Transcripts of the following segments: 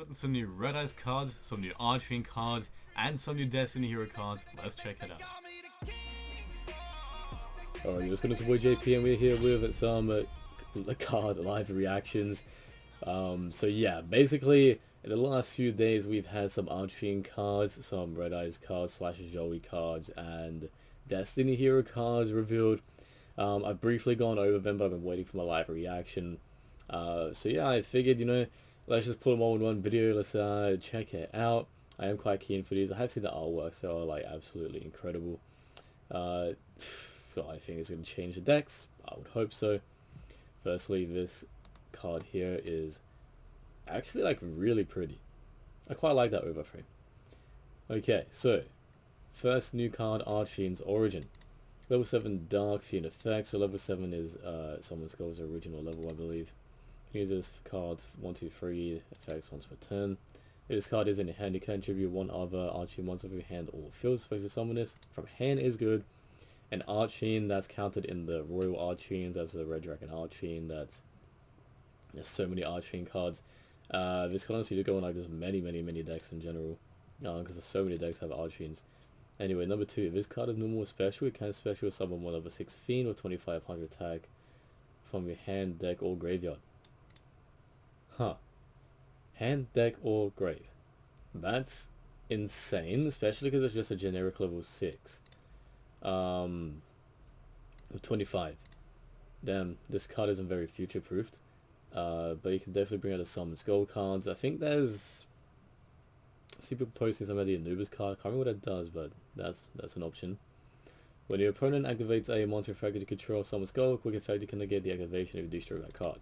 gotten some new Red Eyes cards, some new ARCHFIEND cards, and some new Destiny Hero cards. Let's check it out. Alright, what's going on, boy JP, and we're here with some card live reactions. So yeah, basically in the last few days we've had some ARCHFIEND cards, some Red Eyes cards / Joey cards, and Destiny Hero cards revealed. I've briefly gone over them, but I've been waiting for my live reaction. So yeah, I figured, let's just put them all in one video. Let's check it out. I am quite keen for these. I have seen the artwork, so like absolutely incredible. I think it's going to change the decks. I would hope so. Firstly, this card here is actually like really pretty. I quite like that overframe. Okay, so first new card, ARCHFIEND's Origin. Level 7 Dark Fiend effect. So level 7 is Summon Skull's original level, I believe. Uses cards 1, 2, 3 effects once per turn. If this card is in your hand, you can contribute one other ARCHFIEND once of your hand or field. Special summon this from hand is good. And ARCHFIEND, that's counted in the Royal ARCHFIENDs. That's the Red Dragon ARCHFIEND. There's so many ARCHFIEND cards. This can honestly go on like just many decks in general, because so many decks have ARCHFIENDs. Anyway, number 2, if this card is normal or special, you can special summon one of a 6 Fiend or 2500 attack from your hand, deck, or graveyard. Hand, deck, or grave. That's insane, especially because it's just a generic level 6. With 25. Damn, this card isn't very future-proofed. But you can definitely bring out the Summon Skull cards. I think there's... I see people posting some of the Anubis card. I can't remember what that does, but that's an option. When your opponent activates a monster effect you control Summon Skull, quick effect you can negate the activation if you destroy that card.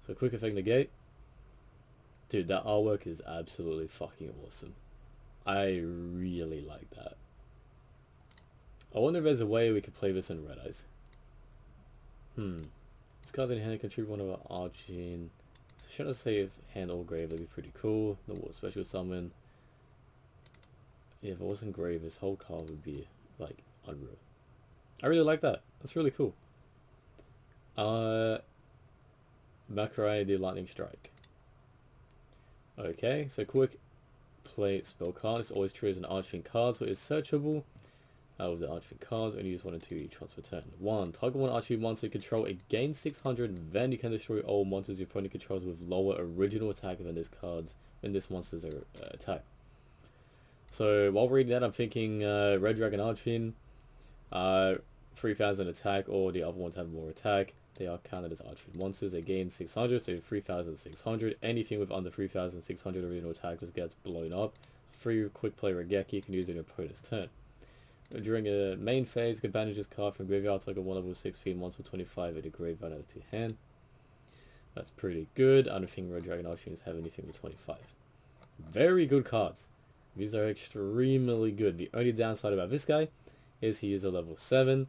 So quick effect negate. Dude, that artwork is absolutely fucking awesome. I really like that. I wonder if there's a way we could play this in Red Eyes. This card's in hand, contribute one of our ARCHFIEND. So should I say if hand or grave, that'd be pretty cool. No more special summon. Yeah, if it wasn't grave, this whole card would be like unreal. I really like that. That's really cool. Makurai the Lightning Strike. Okay, so quick play spell card. It's always true as an ARCHFIEND card, so it's searchable. With the ARCHFIEND cards, only use 1 and 2 each once per turn. 1. Target one ARCHFIEND monster you control, it gains 600, then you can destroy all monsters your opponent controls with lower original attack than this monster's attack. So while reading that, I'm thinking Red Dragon ARCHFIEND, 3000 attack, or the other ones have more attack. They are counted as ARCHFIEND monsters. They gain 600, so 3600. Anything with under 3600 original attack just gets blown up. Free quick play Regeki, you can use it in your opponent's turn. During a main phase, you can banish this card from graveyard, take a 1 level 6 Fiend monster 25 at a graveyard out to your hand. That's pretty good. I don't think Red Dragon ARCHFIENDs have anything with 25. Very good cards. These are extremely good. The only downside about this guy is he is a level 7,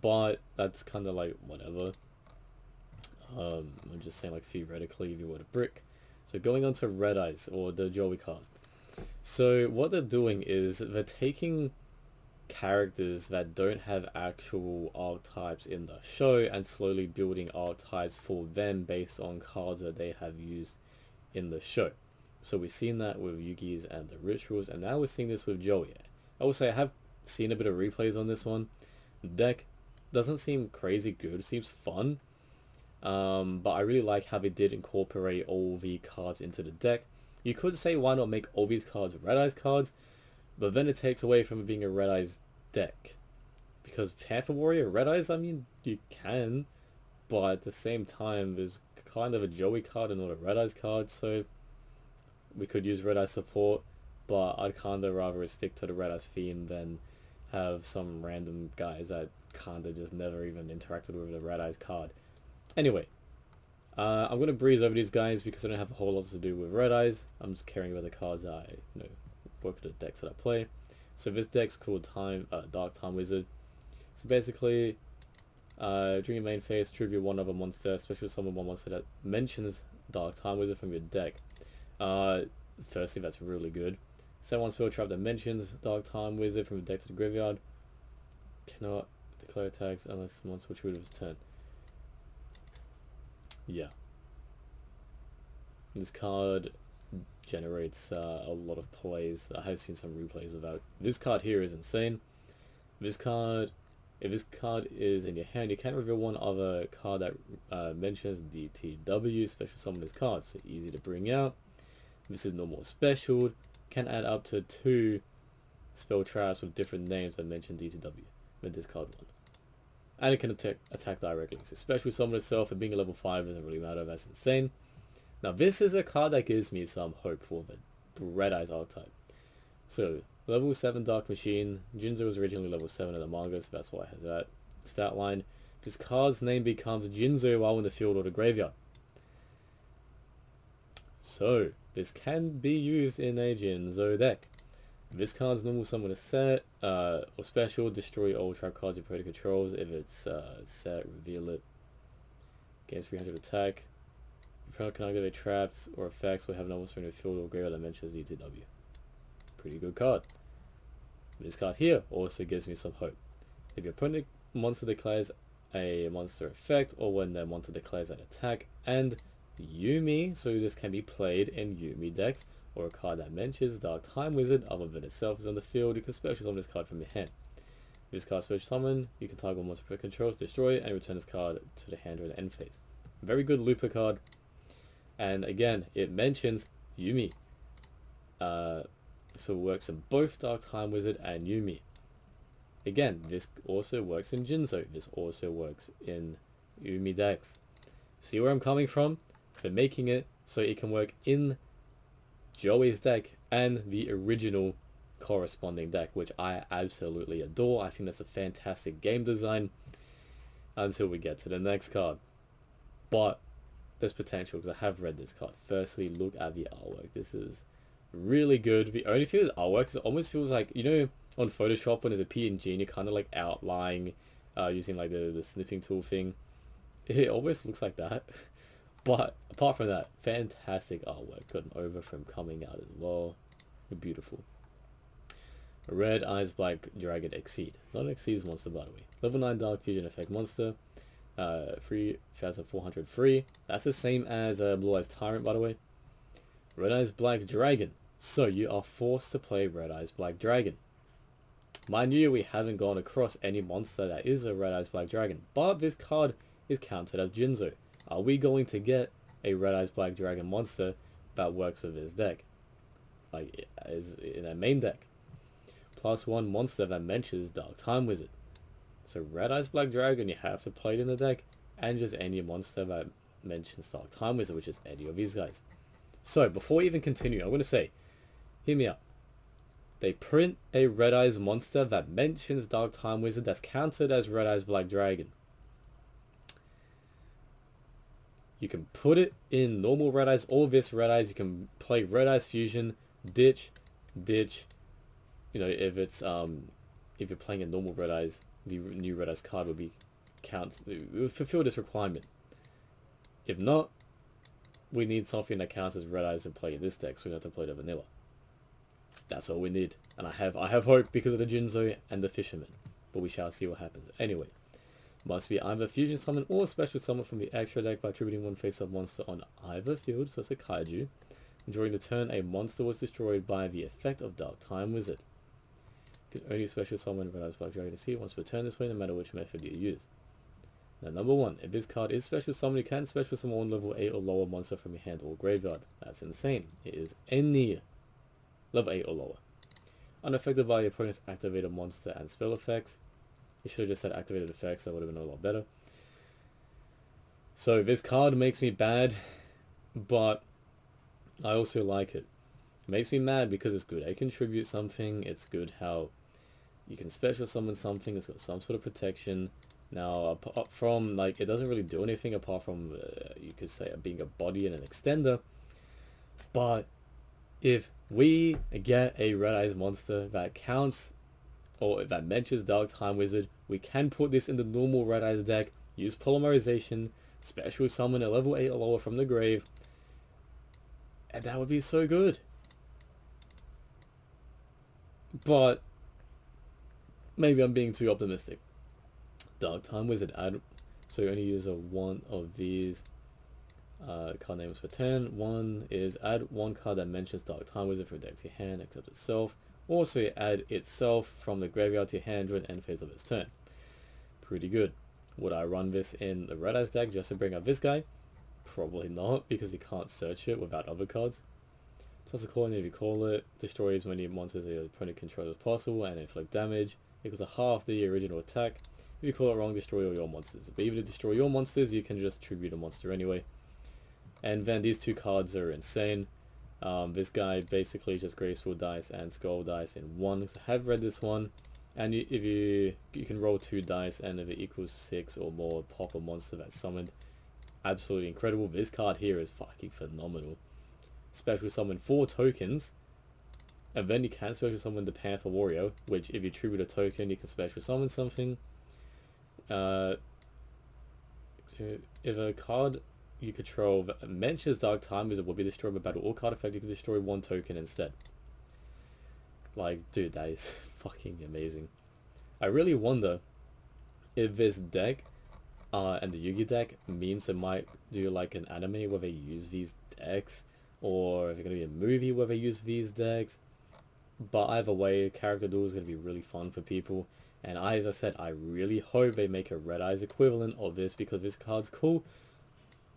but that's kind of like whatever. I'm just saying, like, theoretically, if you were to brick. So going on to Red Eyes, or the Joey card. So what they're doing is they're taking characters that don't have actual archetypes in the show and slowly building archetypes for them based on cards that they have used in the show. So we've seen that with Yugi's and the Rituals, and now we're seeing this with Joey. I will say I have seen a bit of replays on this one. The deck doesn't seem crazy good, it seems fun, but I really like how they did incorporate all the cards into the deck. You could say why not make all these cards Red Eyes cards, but then it takes away from it being a Red Eyes deck. Because Panther Warrior, Red Eyes, I mean, you can, but at the same time, there's kind of a Joey card and not a Red Eyes card, so we could use Red Eyes support, but I'd kind of rather stick to the Red Eyes theme than have some random guys that kind of just never even interacted with the Red Eyes card. Anyway, I'm going to breeze over these guys because I don't have a whole lot to do with Red Eyes. I'm just caring about the cards that I work with the decks that I play. So this deck's called Dark Time Wizard. So basically, during your main phase, tribute one other monster, special summon one monster that mentions Dark Time Wizard from your deck. Firstly, that's really good. Set one spell trap that mentions Dark Time Wizard from the deck to the graveyard. Cannot declare attacks unless the monster will tribute of his turn. Yeah. This card generates a lot of plays. I have seen some replays without. This card here is insane. This card, if this card is in your hand, you can reveal one other card that mentions DTW, special summon this card, so easy to bring out. This is normal special, can add up to 2 spell traps with different names that mention DTW, with this card one. And it can attack directly, so special summon itself, and being a level 5 doesn't really matter, that's insane. Now this is a card that gives me some hope for the Red Eyes archetype. So, level 7 Dark Machine. Jinzo was originally level 7 in the manga, so that's why it has that stat line. This card's name becomes Jinzo while in the field or the graveyard. So, this can be used in a Jinzo deck. This card's normal summon a set, or special, destroy all trap cards your opponent controls. If it's set, reveal it. Gains 300 attack. Your opponent can activate traps or effects or have no monster in the field or graveyard that mentions DTW. Pretty good card. This card here also gives me some hope. If your opponent monster declares a monster effect, or when their monster declares an attack, and Yuumi, so this can be played in Yuumi decks, or a card that mentions Dark Time Wizard other than itself is on the field, you can special summon this card from your hand. This card special summon, you can target monster per controls, destroy it, and return this card to the hand during the end phase. Very good looper card. And again, it mentions Yuumi. So it works in both Dark Time Wizard and Yuumi. Again, this also works in Jinzo. This also works in Yuumi decks. See where I'm coming from? They're making it so it can work in Joey's deck and the original corresponding deck, which I absolutely adore. I think that's a fantastic game design until we get to the next card. But there's potential because I have read this card. Firstly, look at the artwork. This is really good. The only thing with artwork is it almost feels like, you know, on Photoshop when there's a PNG and you're kind of like outlining using like the snipping tool thing. It almost looks like that. But apart from that, fantastic artwork. Got an over from coming out as well. Beautiful. Red Eyes Black Dragon Exceed. Not an Exceeds monster, by the way. Level 9 Dark Fusion Effect monster. 3,403. That's the same as Blue Eyes Tyrant, by the way. Red Eyes Black Dragon. So you are forced to play Red Eyes Black Dragon. Mind you, we haven't gone across any monster that is a Red Eyes Black Dragon. But this card is counted as Jinzo. Are we going to get a Red Eyes Black Dragon monster that works with his deck? Like, is in a main deck. +1 monster that mentions Dark Time Wizard. So Red Eyes Black Dragon, you have to play it in the deck, and just any monster that mentions Dark Time Wizard, which is any of these guys. So, before we even continue, I'm going to say, hear me out. They print a Red Eyes monster that mentions Dark Time Wizard that's counted as Red Eyes Black Dragon. You can put it in normal Red Eyes or this Red Eyes. You can play Red Eyes Fusion, ditch. You know, if it's if you're playing a normal Red Eyes, the new Red Eyes card will be it will fulfill this requirement. If not, we need something that counts as Red Eyes and play in this deck, so we don't have to play the vanilla. That's all we need, and I have hope because of the Jinzo and the Fisherman, but we shall see what happens. Anyway. Must be either fusion summon or special summon from the extra deck by attributing one face-up monster on either field, so it's a kaiju. During the turn, a monster was destroyed by the effect of Dark Time Wizard. You can only special summon Red Eyes Black Dragon C once per turn this way, no matter which method you use. Now, number 1, if this card is special summon, you can special summon one level 8 or lower monster from your hand or graveyard. That's insane. It is any level 8 or lower. Unaffected by your opponent's activated monster and spell effects. You should have just said activated effects, that would have been a lot better. So this card makes me bad, but I also like it. It makes me mad because it's good. It contributes something. It's good how you can special summon something. It's got some sort of protection. Now, apart from, like, it doesn't really do anything apart from, you could say, being a body and an extender. But if we get a Red Eyes monster that counts, or that mentions Dark Time Wizard, we can put this in the normal Red Eyes deck, use Polymerization, special summon a level 8 or lower from the grave, and that would be so good. But maybe I'm being too optimistic. Dark Time Wizard, so you only use one of these. Card names per turn. One is add one card that mentions Dark Time Wizard from your deck to your hand, except itself. Also add itself from the graveyard to your hand during the end phase of its turn. Pretty good. Would I run this in the Red Eyes deck just to bring up this guy? Probably not, because you can't search it without other cards. Toss a coin if you call it. Destroy as many monsters your opponent controls as possible and inflict damage. Equals to half the original attack. If you call it wrong, destroy all your monsters. But even to destroy your monsters, you can just tribute a monster anyway. And then these two cards are insane. This guy basically just graceful dice and skull dice in one. So I have read this one. And if you can roll 2 dice, and if it equals 6 or more, pop a monster that's summoned. Absolutely incredible. This card here is fucking phenomenal. Special summon 4 tokens, and then you can special summon the Panther Warrior, which if you tribute a token, you can special summon something. If a card you control that mentions Dark Time Wizard will be destroyed by battle or card effect, you can destroy 1 token instead. Like, dude, that is fucking amazing. I really wonder if this deck and the Yugi deck means they might do like an anime where they use these decks, or if it's going to be a movie where they use these decks. But either way, character duel is going to be really fun for people. And as I said, I really hope they make a Red Eyes equivalent of this, because this card's cool.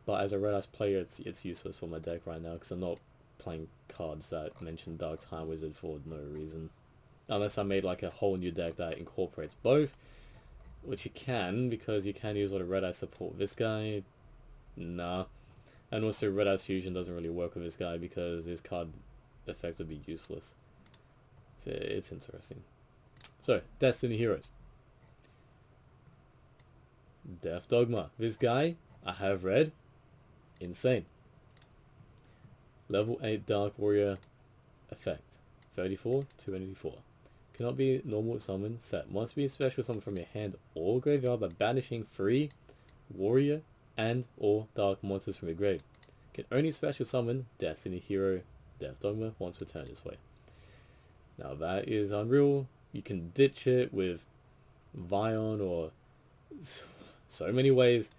But as a Red Eyes player, it's useless for my deck right now, because I'm not playing cards that mention Dark Time Wizard for no reason. Unless I made like a whole new deck that incorporates both, which you can, because you can use all the Red Eyes support this guy. Nah. And also Red Eyes Fusion doesn't really work with this guy because his card effect would be useless. So it's interesting. So, Destiny Heroes. Death Dogma. This guy, I have read. Insane. Level 8 Dark Warrior effect. 34, 284. Cannot be normal summon set. Must be a special summon from your hand or graveyard by banishing 3 warrior and or dark monsters from your grave. Can only special summon Destiny Hero Death Dogma once per turn this way. Now that is unreal. You can ditch it with Vion or so many ways,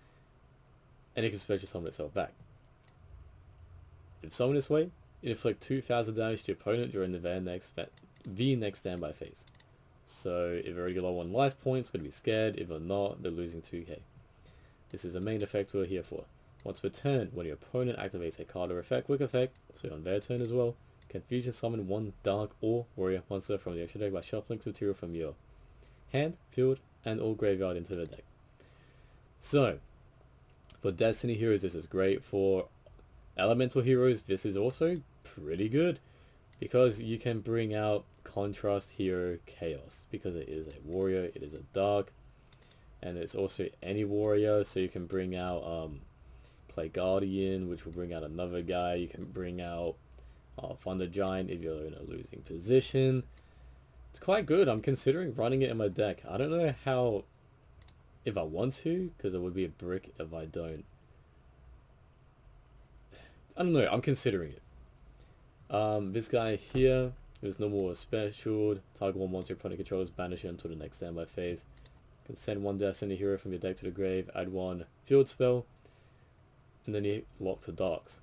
and it can special summon itself back. If summoned this way, it inflict 2,000 damage to your opponent during the next standby phase. So if they're already low on life points, going to be scared. If they're not, they're losing 2k. This is the main effect we're here for. Once per turn, when your opponent activates a card or effect, quick effect, so on their turn as well, can fusion summon 1 dark or warrior monster from the extra deck by shuffling some material from your hand, field, and or graveyard into the deck. So, for Destiny Heroes, this is great. For Elemental Heroes, this is also pretty good, because you can bring out Contrast Hero Chaos, because it is a warrior, it is a dark, and it's also any warrior, so you can bring out Clay Guardian, which will bring out another guy. You can bring out Thunder Giant if you're in a losing position. It's quite good. I'm considering running it in my deck. I don't know how, if I want to, because it would be a brick if I don't. I don't know, I'm considering it. This guy here is normal or special. Target 1 monster your opponent controls, banish it until the next standby phase. You can send 1 Destiny Hero from your deck to the grave, add 1 field spell, and then you lock to darks.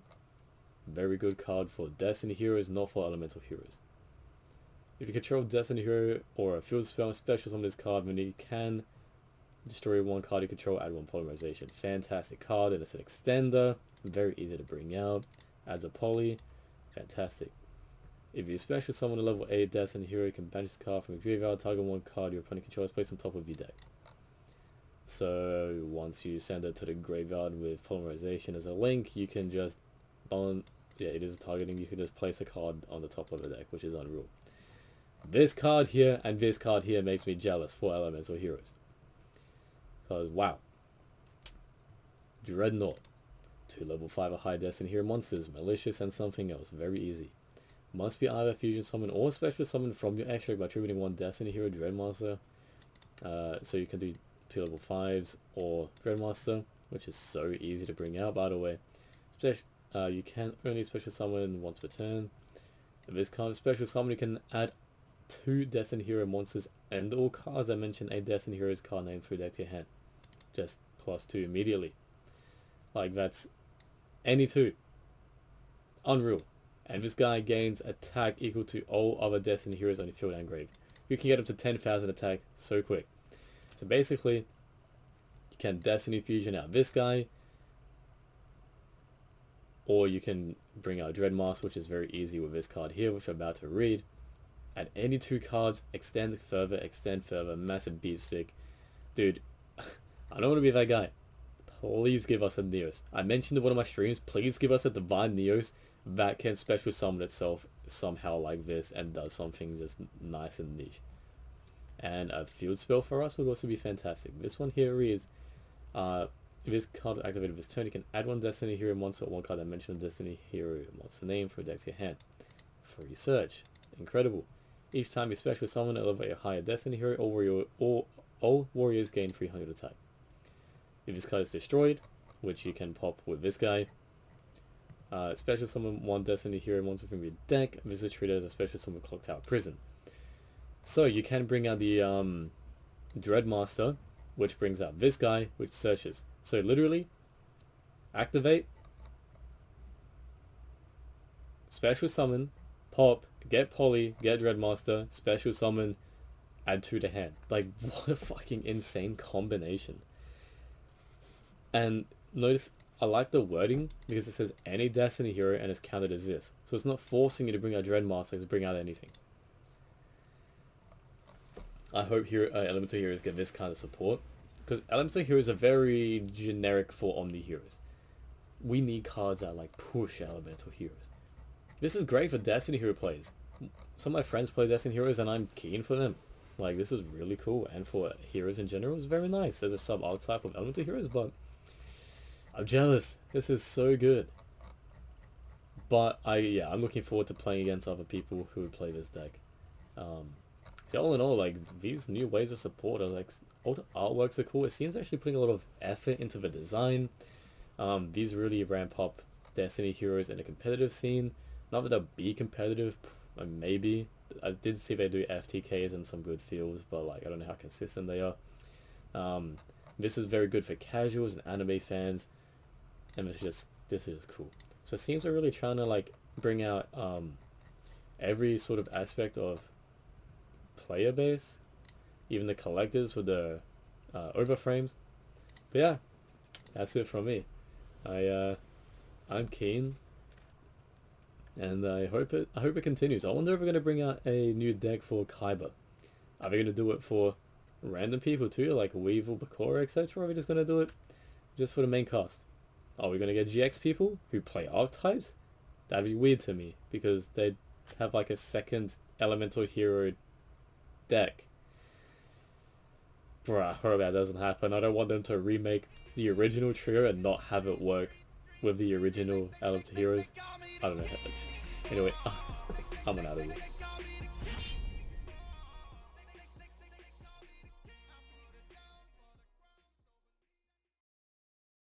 Very good card for Destiny Heroes, not for Elemental Heroes. If you control Destiny Hero or a field spell, special summon this card when you can destroy 1 card you control, add 1 polymerization. Fantastic card, and it's an extender. Very easy to bring out. Adds a poly. Fantastic. If you special summon a level 8 Destiny Hero, you can banish this card from your graveyard, target 1 card your opponent controls, place on top of your deck. So once you send it to the graveyard with polymerization as a link, you can just it is targeting, you can just place a card on the top of the deck, which is unreal. This card here and this card here makes me jealous for Elemental Heroes. Because wow. Dreadnought. 2 level 5 or high Destiny Hero monsters, malicious and something else, very easy. Must be either fusion summon or special summon from your extra by tributing 1 Destiny Hero Dread Monster. So you can do 2 level 5s or Dread Monster, which is so easy to bring out, by the way. You can only special summon once per turn. If this card is special summon, you can add 2 Destiny Hero monsters and all cards I mentioned a Destiny Hero's card name through deck to your hand. Just +2 immediately. Like, that's Any two. Unreal. And this guy gains attack equal to all other Destiny heroes on the field and grave. You can get up to 10,000 attack so quick. So basically, you can Destiny Fusion out this guy, or you can bring out Dreadmaster, which is very easy with this card here, which I'm about to read. Add any two cards, extend further, massive beat stick. Dude, I don't want to be that guy. Please give us a Neos. I mentioned in one of my streams, please give us a Divine Neos that can special summon itself somehow like this and does something just nice and niche. And a field spell for us would also be fantastic. This one here is, this card activated this turn, you can add one Destiny Hero monster or one card that mentions Destiny Hero monster name for a deck to your hand. Free search. Incredible. Each time you special summon, elevate a higher Destiny Hero, all warriors gain 300 attack. If this card is destroyed, which you can pop with this guy, special summon one Destiny Hero monster from your deck. This is treated as a special summon Clock Tower Prison. So you can bring out the Dreadmaster, which brings out this guy, which searches. So literally, activate, special summon, pop, get Poly, get Dreadmaster, special summon, add 2 to hand. Like, what a fucking insane combination. And notice, I like the wording because it says any Destiny hero and it's counted as this. So it's not forcing you to bring out Dreadmaster to bring out anything. I hope Elemental Heroes get this kind of support, because Elemental Heroes are very generic for Omni Heroes. We need cards that like push Elemental Heroes. This is great for Destiny Hero players. Some of my friends play Destiny Heroes and I'm keen for them. Like, this is really cool, and for heroes in general, it's very nice. There's a sub-archetype of Elemental Heroes, but I'm jealous. This is so good. But I'm looking forward to playing against other people who would play this deck. So all in all, like, these new ways of support are like, all the artworks are cool. It seems actually putting a lot of effort into the design. These really ramp up Destiny heroes in a competitive scene. Not that they'll be competitive, maybe. I did see they do FTKs and some good fields, but like, I don't know how consistent they are. This is very good for casuals and anime fans, and this is cool. So it seems they're really trying to like bring out every sort of aspect of player base, even the collectors with the overframes. But yeah, that's it from me. I'm keen, and I hope it continues. I wonder if we're gonna bring out a new deck for Kaiba. Are they gonna do it for random people too, like Weevil, Bakura, etc., or are we just gonna do it just for the main cast? Are we gonna get GX people who play archetypes? That'd be weird to me, because they'd have like a second elemental hero deck. Bruh, I hope that doesn't happen. I don't want them to remake the original trio and not have it work with the original elemental heroes. I don't know. Anyway, I'm out of here.